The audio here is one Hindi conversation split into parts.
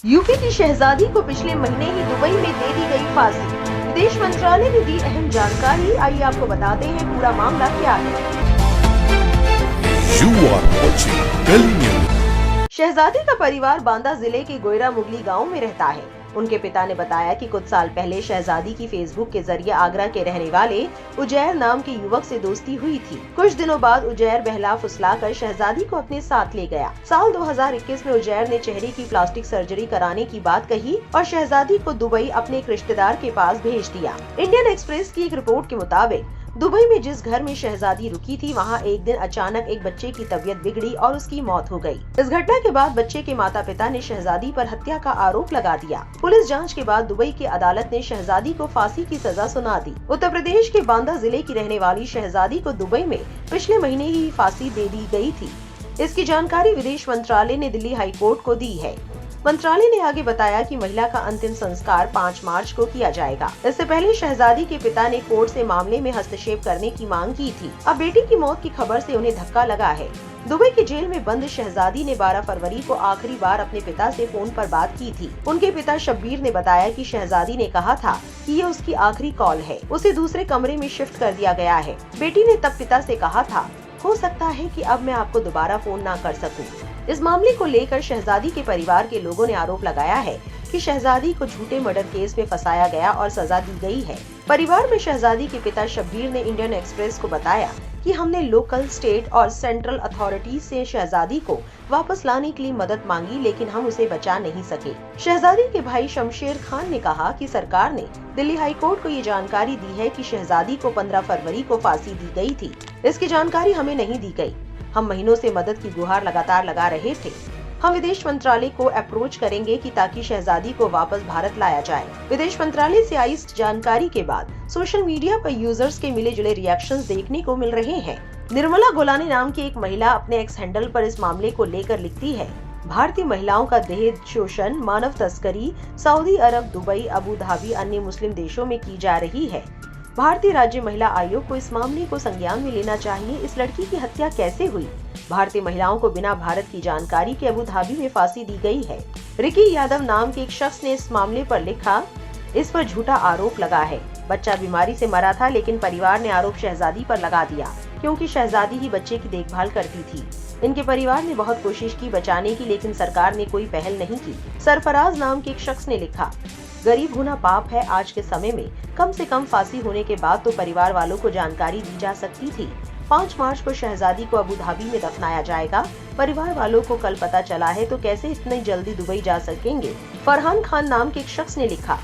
यूपी की शहजादी को पिछले महीने ही दुबई में दे दी गई फांसी। विदेश मंत्रालय ने दी अहम जानकारी। आइए आपको बताते हैं पूरा मामला क्या है। You are watching Gully News। शहजादी का परिवार बांदा जिले के गोयरा मुगली गांव में रहता है। उनके पिता ने बताया कि कुछ साल पहले शहजादी की फेसबुक के जरिए आगरा के रहने वाले उजैर नाम के युवक से दोस्ती हुई थी। कुछ दिनों बाद उजैर बहला फुसलाकर शहजादी को अपने साथ ले गया। साल 2021 में उजैर ने चेहरे की प्लास्टिक सर्जरी कराने की बात कही और शहजादी को दुबई अपने एक रिश्तेदार के पास भेज दिया। इंडियन एक्सप्रेस की एक रिपोर्ट के मुताबिक दुबई में जिस घर में शहजादी रुकी थी, वहां एक दिन अचानक एक बच्चे की तबीयत बिगड़ी और उसकी मौत हो गई। इस घटना के बाद बच्चे के माता पिता ने शहजादी पर हत्या का आरोप लगा दिया। पुलिस जांच के बाद दुबई की अदालत ने शहजादी को फांसी की सजा सुना दी। उत्तर प्रदेश के बांदा जिले की रहने वाली शहजादी को दुबई में पिछले महीने ही फांसी दे दी गई थी। इसकी जानकारी विदेश मंत्रालय ने दिल्ली हाई कोर्ट को दी है। मंत्रालय ने आगे बताया कि महिला का अंतिम संस्कार 5 मार्च को किया जाएगा। इससे पहले शहजादी के पिता ने कोर्ट से मामले में हस्तक्षेप करने की मांग की थी। अब बेटी की मौत की खबर से उन्हें धक्का लगा है। दुबई की जेल में बंद शहजादी ने 12 फरवरी को आखिरी बार अपने पिता से फोन पर बात की थी। उनके पिता शब्बीर ने बताया कि शहजादी ने कहा था कि ये उसकी आखिरी कॉल है। उसे दूसरे कमरे में शिफ्ट कर दिया गया है। बेटी ने तब पिता से कहा था, हो सकता है कि अब मैं आपको दोबारा फोन ना कर सकूं। इस मामले को लेकर शहजादी के परिवार के लोगों ने आरोप लगाया है कि शहजादी को झूठे मर्डर केस में फंसाया गया और सजा दी गई है। परिवार में शहजादी के पिता शब्बीर ने इंडियन एक्सप्रेस को बताया कि हमने लोकल, स्टेट और सेंट्रल अथॉरिटीज से शहजादी को वापस लाने के लिए मदद मांगी, लेकिन हम उसे बचा नहीं सके। शहजादी के भाई शमशेर खान ने कहा कि सरकार ने दिल्ली हाई कोर्ट को ये जानकारी दी है कि शहजादी को 15 फरवरी को फांसी दी गई थी। इसकी जानकारी हमें नहीं दी गई। हम महीनों से मदद की गुहार लगातार लगा रहे थे। हम विदेश मंत्रालय को अप्रोच करेंगे कि ताकि शहजादी को वापस भारत लाया जाए। विदेश मंत्रालय से आई इस जानकारी के बाद सोशल मीडिया पर यूजर्स के मिले जुले रिएक्शंस देखने को मिल रहे हैं। निर्मला गोलानी नाम की एक महिला अपने एक्स हैंडल पर इस मामले को लेकर लिखती है, भारतीय महिलाओं का दहेज शोषण, मानव तस्करी सऊदी अरब, दुबई, अबू धाबी, अन्य मुस्लिम देशों में की जा रही है। भारतीय राज्य महिला आयोग को इस मामले को संज्ञान में लेना चाहिए। इस लड़की की हत्या कैसे हुई? भारतीय महिलाओं को बिना भारत की जानकारी के अबू धाबी में फांसी दी गई है। रिकी यादव नाम के एक शख्स ने इस मामले पर लिखा, इस पर झूठा आरोप लगा है। बच्चा बीमारी से मरा था, लेकिन परिवार ने आरोप शहजादी पर लगा दिया क्योंकि शहजादी ही बच्चे की देखभाल करती थी। इनके परिवार ने बहुत कोशिश की बचाने की, लेकिन सरकार ने कोई पहल नहीं की। सरफराज नाम के एक शख्स ने लिखा, गरीब होना पाप है। आज के समय में कम से कम फांसी होने के बाद तो परिवार वालों को जानकारी दी जा सकती थी। 5 मार्च को शहजादी को अबू धाबी में दफनाया जाएगा। परिवार वालों को कल पता चला है तो कैसे इतनी जल्दी दुबई जा सकेंगे। फरहान खान नाम के एक शख्स ने लिखा,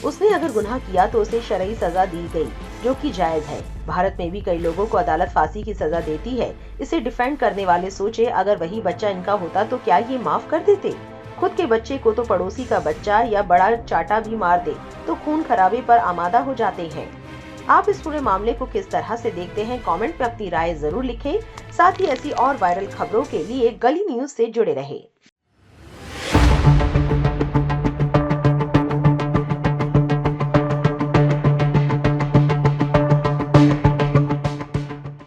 उसने अगर गुनाह किया तो उसे शरई सजा दी गई, जो कि जायज है। भारत में भी कई लोगों को अदालत फांसी की सजा देती है। इसे डिफेंड करने वाले सोचे, अगर वही बच्चा इनका होता तो क्या ये माफ कर देते? खुद के बच्चे को तो पड़ोसी का बच्चा या बड़ा चाटा भी मार दे तो खून खराबे पर आमादा हो जाते हैं। आप इस पूरे मामले को किस तरह से देखते हैं? कमेंट में अपनी राय जरूर लिखें। साथ ही ऐसी और वायरल खबरों के लिए गली न्यूज से जुड़े रहें।